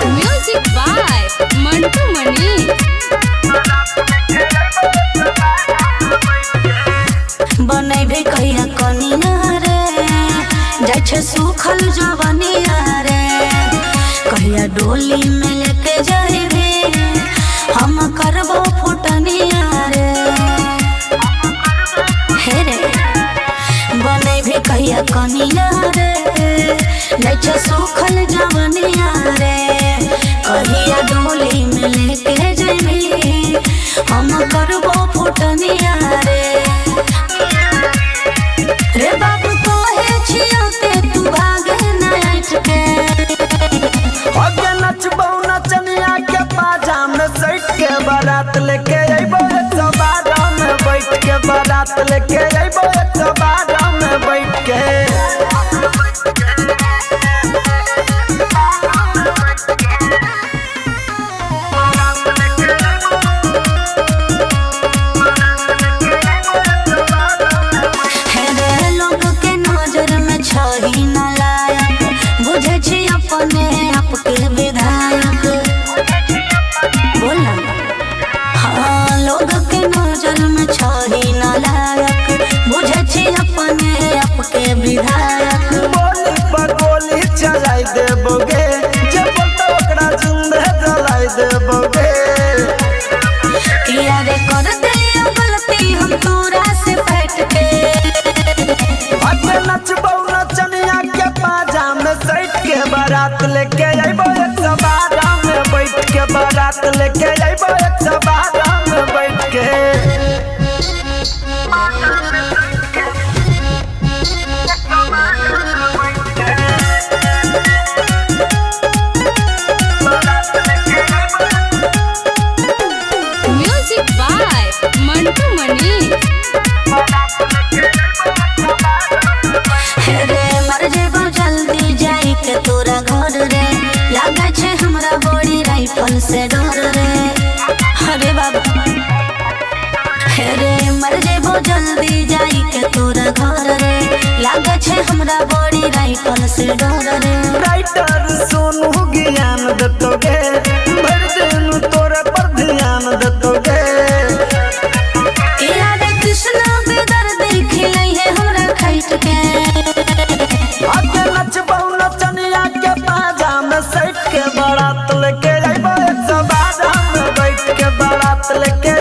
Music by Mantu मनी। बनैबे कहिया कनिया रे, जाइ छे सुखल जवनिया रे, कहिया डोली में लेके जाइबे हम करबो फुटनिया रे। हे रे बनैबे कहिया कनिया रे, जाइ छे सुखल जवनिया रे, कहिया डोली में लेके जाइबे हम करबो फुटनिया रे। रे बाबू कहे छियो ते तू भागे ना उठ के, अगे नचबौ नचनिया के बाजा में सट के, बारात लेके अइबो 112 में बैठ के, बारात लेके अइबो 112 में बैठ के। छही न लायक बुझे छी अपने आपके विधायक। बोला हाँ लोग के नजर में छही न लायक बुझे छी अपने आपके विधायक। बोली पर गोली चलाई देबोगे, जे बोलतो ओकरा जिंदे जलाई देबोगे। किया रे कर दे गलती हम तोरा से बैठ के, अगे नचबौ नचनिया के बाजा में सट के, बारात लेके अइबो 112 में बैठ के, बारात लेके अइबो 112 में बैठ के। म्यूजिक बाय मंटू मनी। रे मर जेबो जल्दी जाई के तोरा घर रे, लागे छे हमरा बड़ी राइफल से डर रे। अरे बाबा रे मर जेबो जल्दी जाई के तोरा घर रे, लागे छे हमरा बड़ी राइफल से डर रे। राइटर सोनू ज्ञान दतोगे, भर दिन तोरे पर ध्यान दतोगे। याद कृष्णा बेदर देख लई है हमरा खैट के, अगे नचबौ नचनिया के बाजा में सट के, बारात लेके अइबो 112 में बैठ के, बारात लेके